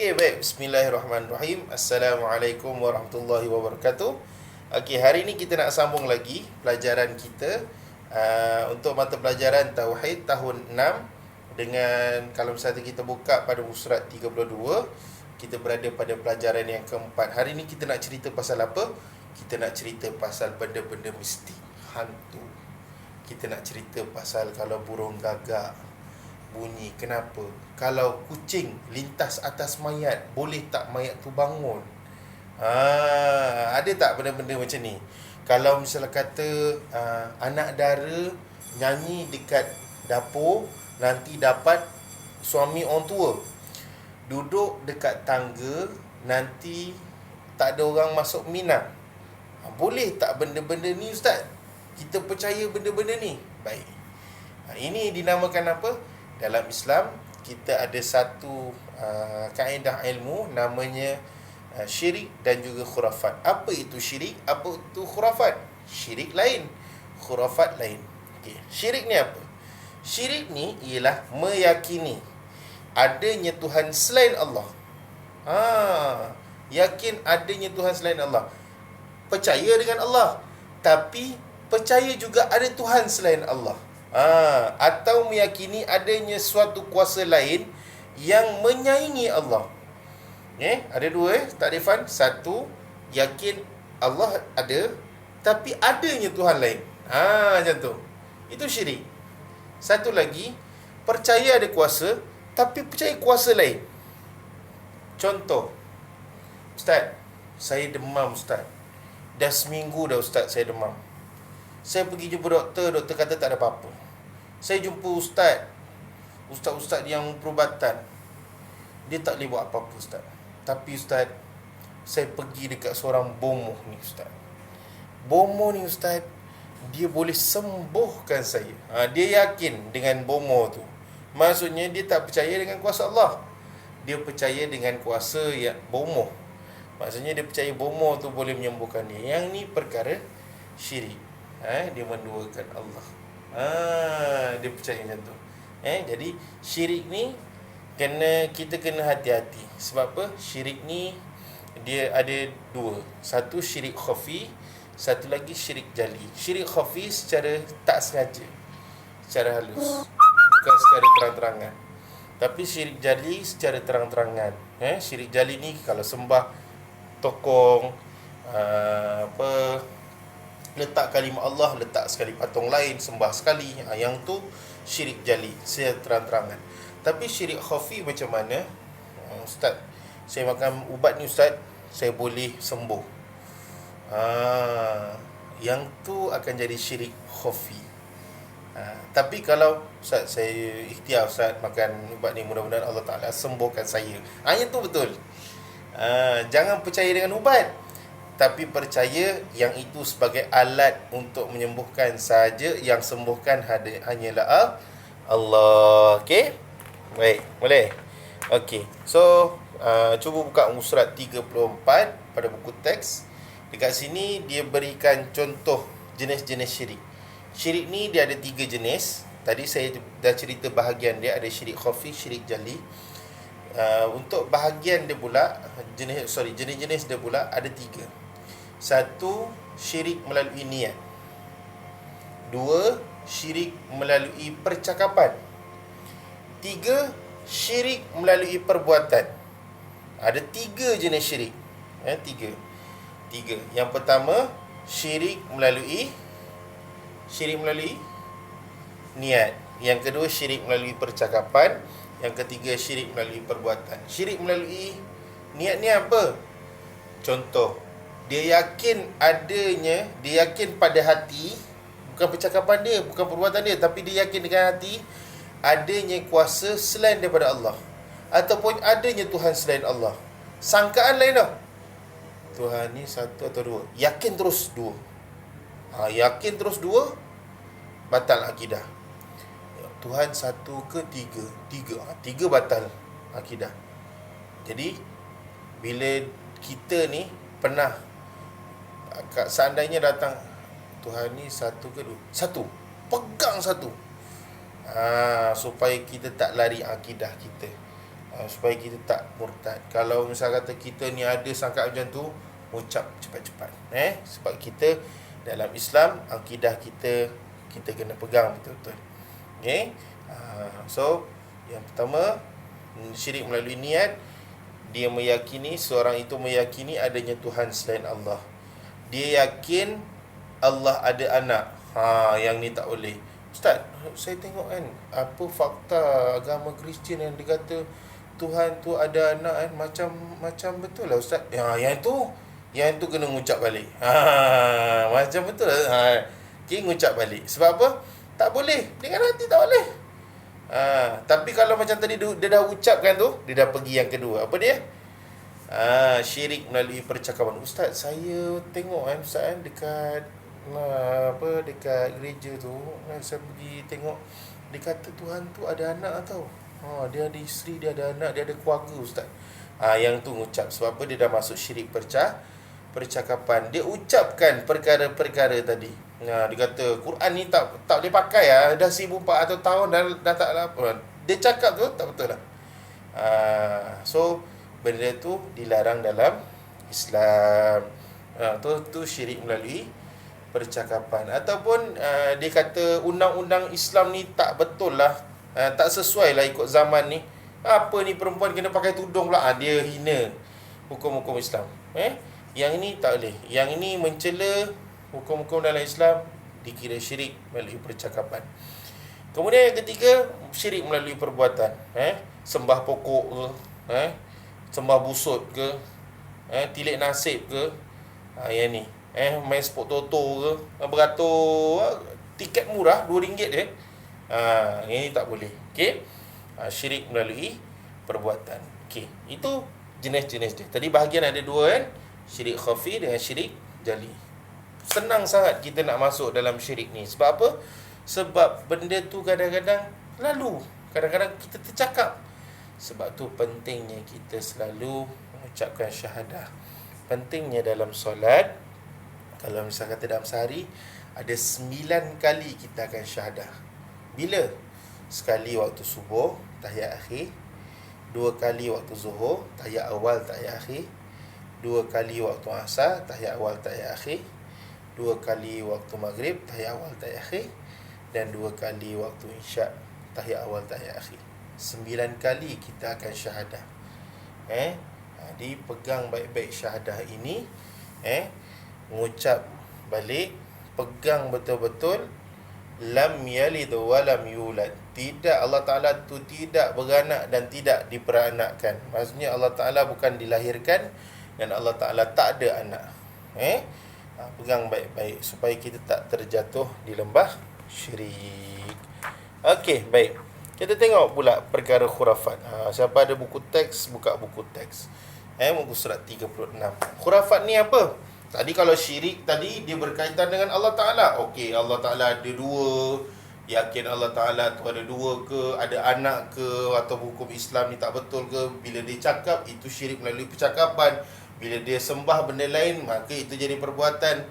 Okey, baik. Bismillahirrahmanirrahim. Assalamualaikum warahmatullahi wabarakatuh. Okey, hari ni kita nak sambung lagi pelajaran kita untuk mata pelajaran Tauhid tahun 6 dengan kalau misalnya kita buka pada surat 32, kita berada pada pelajaran yang keempat. Hari ni kita nak cerita pasal apa? Kita nak cerita pasal benda-benda mistik, hantu. Kita nak cerita pasal kalau burung gagak bunyi, kenapa? Kalau kucing lintas atas mayat, boleh tak mayat tu bangun? Ada tak benda-benda macam ni? Kalau misalnya kata anak dara nyanyi dekat dapur, nanti dapat suami orang tua. Duduk dekat tangga, nanti tak ada orang masuk minang. Boleh tak benda-benda ni, Ustaz? Kita percaya benda-benda ni? Baik. Ini dinamakan apa? Dalam Islam, kita ada satu kaedah ilmu namanya syirik dan juga khurafat. Apa itu syirik? Apa itu khurafat? Syirik lain, khurafat lain. Okay. Syirik ni apa? Syirik ni ialah meyakini adanya Tuhan selain Allah. Yakin adanya Tuhan selain Allah. Percaya dengan Allah, tapi percaya juga ada Tuhan selain Allah. Atau meyakini adanya suatu kuasa lain yang menyaingi Allah. Ada dua takrifan. Satu, yakin Allah ada, tapi adanya Tuhan lain. Macam tu. Itu syirik. Satu lagi, percaya ada kuasa, tapi percaya kuasa lain. Contoh, Ustaz, saya demam, Ustaz. Dah seminggu dah, Ustaz, saya demam. Saya pergi jumpa doktor, doktor kata tak ada apa-apa. Saya jumpa ustaz yang perubatan. Dia tak boleh buat apa-apa, Ustaz. Tapi Ustaz, saya pergi dekat seorang bomoh ni, Ustaz. Bomoh ni, Ustaz, dia boleh sembuhkan saya. Dia yakin dengan bomoh tu. Maksudnya dia tak percaya dengan kuasa Allah. Dia percaya dengan kuasa yang bomoh. Maksudnya dia percaya bomoh tu boleh menyembuhkan dia. Yang ni perkara syirik. Dia menduakan Allah. Dia percaya macam tu. Jadi syirik ni kita kena hati-hati. Sebab apa? Syirik ni dia ada dua. Satu syirik khafi, satu lagi syirik jali. Syirik khafi secara tak sengaja, secara halus, bukan secara terang-terangan. Tapi syirik jali secara terang-terangan. Syirik jali ni kalau sembah tokong, letak kalimah Allah, letak sekali patung lain, sembah sekali, yang tu syirik jali, secara terang-terangan. Tapi syirik khafi macam mana? Ustaz, saya makan ubat ni, Ustaz, saya boleh sembuh. Yang tu akan jadi syirik khafi. Tapi kalau Ustaz, saya ikhtiar, Ustaz, makan ubat ni, mudah-mudahan Allah Ta'ala sembuhkan saya. Yang tu betul. Jangan percaya dengan ubat, tapi percaya yang itu sebagai alat untuk menyembuhkan sahaja. Yang sembuhkan hanyalah Allah. Okey? Baik, boleh? Okey. So, cuba buka surat 34 pada buku teks. Dekat sini dia berikan contoh jenis-jenis syirik. Syirik ni dia ada 3 jenis. Tadi saya dah cerita bahagian dia. Ada syirik khafi, syirik jali. Untuk bahagian dia pula, jenis-jenis dia pula ada 3. Satu, syirik melalui niat. Dua, syirik melalui percakapan. Tiga, syirik melalui perbuatan. Ada 3 jenis syirik. Tiga. Yang pertama, syirik melalui niat. Yang kedua, syirik melalui percakapan. Yang ketiga, syirik melalui perbuatan. Syirik melalui niat ni apa? Contoh, dia yakin pada hati, bukan percakapan dia, bukan perbuatan dia, tapi dia yakin dengan hati adanya kuasa selain daripada Allah, ataupun adanya Tuhan selain Allah. Sangkaan lain dah. Tuhan ni satu atau dua. Yakin terus dua. Yakin terus dua, batal akidah. Tuhan satu ke tiga? Tiga batal akidah. Jadi bila kita ni pernah, seandainya datang Tuhan ni satu ke dua? Satu. Pegang satu. Supaya kita tak lari akidah kita. supaya kita tak murtad. Kalau misal kata kita ni ada sangka macam tu, ucap cepat-cepat. Sebab kita dalam Islam, akidah kita kena pegang betul-betul. Okay. So yang pertama, syirik melalui niat. Dia meyakini, seorang itu meyakini adanya Tuhan selain Allah. Dia yakin Allah ada anak. Yang ni tak boleh. Ustaz, saya tengok kan, apa fakta agama Kristian yang dia kata Tuhan tu ada anak kan, macam betul lah Ustaz. Yang tu kena ngucap balik. Macam betul lah. Okay, ngucap balik. Sebab apa? Tak boleh. Dengan hati tak boleh. Tapi kalau macam tadi dia dah ucapkan tu, dia dah pergi yang kedua. Apa dia? Syirik melalui percakapan. Ustaz, saya tengok kan Ustaz dekat dekat gereja tu, saya pergi tengok, dia kata Tuhan tu ada anak tau. Dia ada isteri, dia ada anak, dia ada keluarga Ustaz. Yang tu ngucap. Sebab apa? Dia dah masuk syirik percakapan. Dia ucapkan perkara-perkara tadi. Dia kata Quran ni tak boleh pakai dah 1400 tahun dah tak apa. Dia cakap tu tak betul lah. So benda tu dilarang dalam Islam. Tu syirik melalui percakapan. Ataupun dia kata undang-undang Islam ni tak betul lah, tak sesuai lah ikut zaman ni. Apa ni perempuan kena pakai tudung pula. Dia hina hukum-hukum Islam. Yang ini tak boleh. Yang ini mencela hukum-hukum dalam Islam, dikira syirik melalui percakapan. Kemudian yang ketiga, syirik melalui perbuatan. Sembah pokok ke, sembah busut ke, tilik nasib ke, yang ni, main sport toto ke, beratur tiket murah RM2 je. Yang ni tak boleh. Okey. Syirik melalui perbuatan. Okey, itu jenis-jenis dia. Tadi bahagian ada dua kan, syirik khafi dengan syirik jali. Senang sangat kita nak masuk dalam syirik ni. Sebab apa? Sebab benda tu kadang-kadang lalu, kadang-kadang kita tercakap. Sebab tu pentingnya kita selalu mengucapkan syahadah. Pentingnya dalam solat, kalau misal kata dalam sehari ada 9 kali kita akan syahadah. Bila? Sekali waktu subuh, tahiyat akhir. 2 kali waktu zuhur, tahiyat awal, tahiyat akhir. 2 kali waktu asar, tahiyat awal, tahiyat akhir. 2 kali waktu maghrib, tahiyat awal, tahiyat akhir. Dan 2 kali waktu isyak, tahiyat awal, tahiyat akhir. 9 kali kita akan syahadah. Dipegang baik-baik syahadah ini. Mengucap balik, pegang betul-betul. Lam yalid wa lam yulad. Tidak, Allah Ta'ala tu tidak beranak dan tidak diperanakkan. Maksudnya Allah Ta'ala bukan dilahirkan dan Allah Ta'ala tak ada anak. Pegang baik-baik supaya kita tak terjatuh di lembah syirik. Okey, baik. Kita tengok pula perkara khurafat. Siapa ada buku teks, buka buku teks. Muka surat 36. Khurafat ni apa? Tadi kalau syirik tadi dia berkaitan dengan Allah Ta'ala. Okey, Allah Ta'ala ada dua. Yakin Allah Ta'ala tu ada dua ke, ada anak ke, atau hukum Islam ni tak betul ke. Bila dia cakap, itu syirik melalui percakapan. Bila dia sembah benda lain, maka itu jadi perbuatan.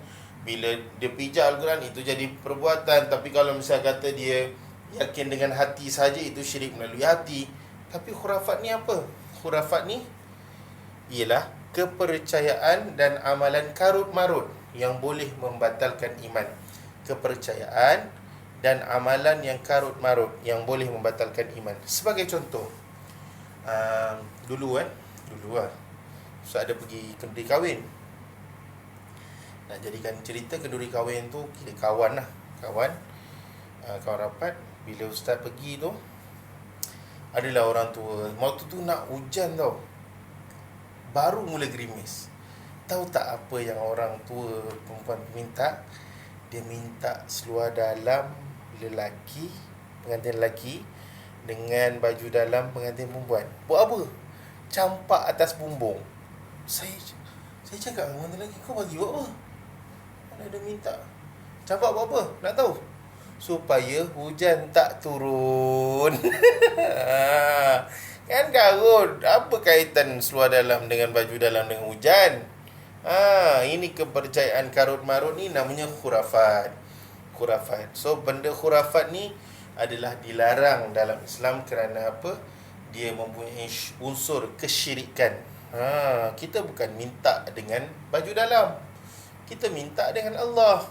Bila dia pijak Al-Quran, itu jadi perbuatan. Tapi kalau misalnya kata dia yakin dengan hati saja, itu syirik melalui hati. Tapi khurafat ni apa? Khurafat ni ialah kepercayaan dan amalan karut-marut yang boleh membatalkan iman. Kepercayaan dan amalan yang karut-marut yang boleh membatalkan iman. Sebagai contoh, dulu so ada pergi kenduri kahwin. Nak jadikan cerita kenduri kahwin tu, kira kawan lah, kawan rapat. Bila ustaz pergi tu, adalah orang tua. Waktu tu nak hujan tau, baru mula gerimis. Tahu tak apa yang orang tua perempuan minta? Dia minta seluar dalam lelaki, pengantin lelaki, dengan baju dalam pengantin perempuan. Buat apa? Campak atas bumbung. Saya cakap dengan pengantin lelaki, kau bagi buat apa? Mana ada minta campak buat apa? Nak tahu? Supaya hujan tak turun. Kan karut. Apa kaitan seluar dalam dengan baju dalam dengan hujan? Ini kepercayaan karut-marut ni namanya khurafat. So benda khurafat ni adalah dilarang dalam Islam. Kerana apa? dia mempunyai unsur kesyirikan. Kita bukan minta dengan baju dalam, kita minta dengan Allah.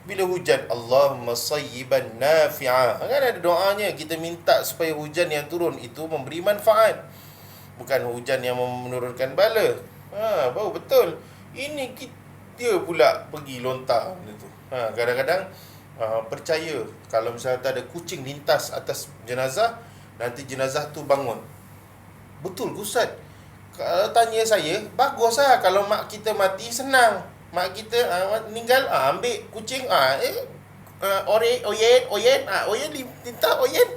Bila hujan, Allahumma sayyiban nafi'a, kan ada doanya, kita minta supaya hujan yang turun itu memberi manfaat, bukan hujan yang menurunkan bala. Baru betul. Ini dia pula pergi lontar tu. Kadang-kadang percaya kalau misalnya ada kucing lintas atas jenazah, nanti jenazah tu bangun. Betul ke Ustaz? Kalau tanya saya, baguslah. Kalau mak kita mati, senang. Mak kita meninggal, ambil kucing, oyen, oyen minta oyen,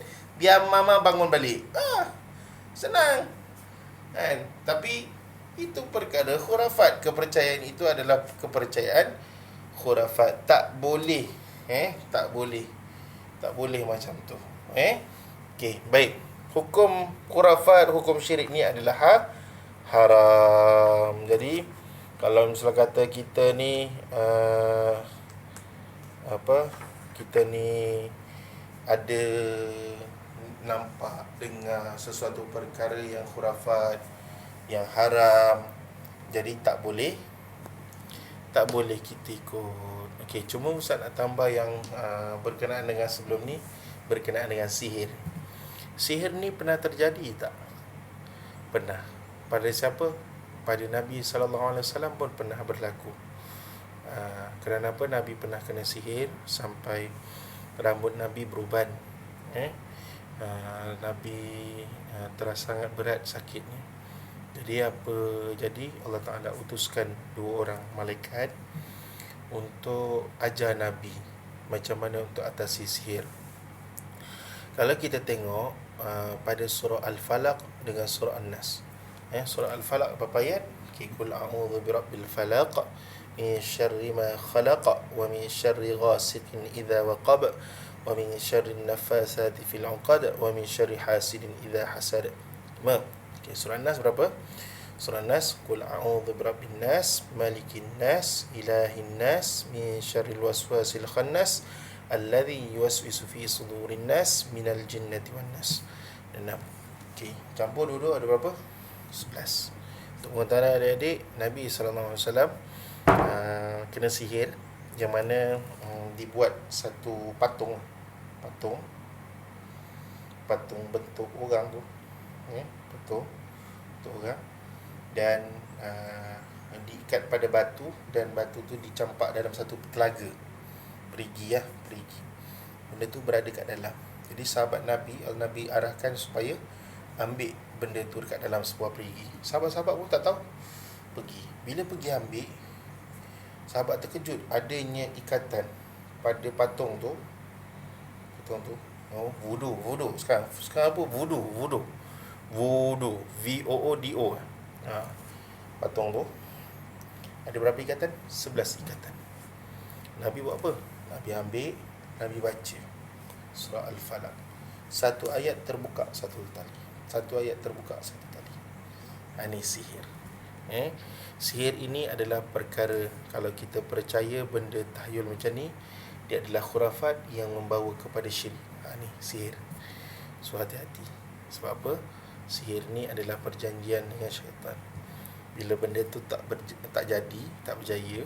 biar mama bangun balik. Senang. Kan? Tapi itu perkara khurafat. Kepercayaan itu adalah kepercayaan khurafat. Tak boleh. Tak boleh macam tu. Okey, baik. Hukum khurafat, hukum syirik ni adalah haram. Jadi kalau misalnya kata kita ni kita ni ada nampak dengar sesuatu perkara yang khurafat, yang haram, jadi tak boleh kita ikut. Okey, cuma Ustaz nak tambah yang berkenaan dengan sebelum ni, berkenaan dengan sihir. Sihir ni pernah terjadi tak? Pernah. Pada siapa? Pada Nabi SAW pun pernah berlaku. Kerana apa? Nabi pernah kena sihir sampai rambut Nabi beruban. Nabi terasa sangat berat sakitnya. Jadi apa jadi? Allah Ta'ala utuskan 2 orang malaikat untuk ajar Nabi macam mana untuk atasi sihir. Kalau kita tengok pada surah Al-Falaq dengan surah An-Nas. Surah Al-Falaq berapa ayat? Qul a'udzu birabbil falaq min syarri ma khalaq wa min syarri ghasiqin idza waqab wa min syarri naffasati fil 'uqad wa min syarri hasidin idza hasad. Surah An-Nas berapa? Surah An-Nas, Qul a'udzu birabbin nas, malikin nas, ilahin nas, min syarril waswasil khannas, alladhi yuwaswisu fi sudurin nas, minal jinnati wan nas. 6. Okey, campur dulu ada berapa? 11. Untuk pengetahuan adik-adik, Nabi SAW kena sihir, yang mana dibuat satu patung bentuk orang tu, bentuk orang, dan diikat pada batu, dan batu tu dicampak dalam satu telaga, perigi. Benda tu berada kat dalam. Jadi sahabat Nabi, Nabi arahkan supaya ambil benda tu dekat dalam sebuah perigi. Sahabat-sahabat pun tak tahu, pergi. Bila pergi ambil, sahabat terkejut adanya ikatan pada patung tu. Voodoo. Sekarang apa? Voodoo. Voodoo. VOODO. Patung tu ada berapa ikatan? 11 ikatan. Nabi buat apa? Nabi ambil, Nabi baca surah Al-Falaq. Satu ayat terbuka satu tali. Ini sihir. Sihir ini adalah perkara, kalau kita percaya benda tahyul macam ni, dia adalah khurafat yang membawa kepada syirik. Ni sihir. So hati-hati. Sebab apa? Sihir ni adalah perjanjian dengan syaitan. Bila benda tu tak jadi, tak berjaya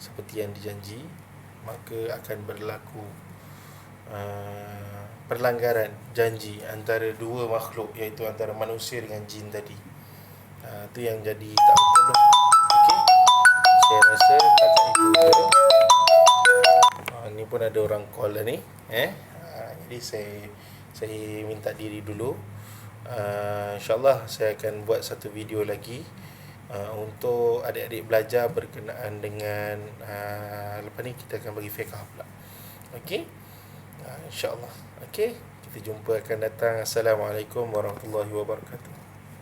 seperti yang dijanji, maka akan berlaku perlanggaran janji antara 2 makhluk, iaitu antara manusia dengan jin tadi. Itu yang jadi tak betul. Okey, saya rasa kakak ibu ni pun ada orang call dah ni. Jadi saya minta diri dulu. InsyaAllah saya akan buat satu video lagi untuk adik-adik belajar berkenaan dengan lepas ni kita akan bagi fiqh pula. Okey, InsyaAllah. Okey, kita jumpa akan datang. Assalamualaikum warahmatullahi wabarakatuh.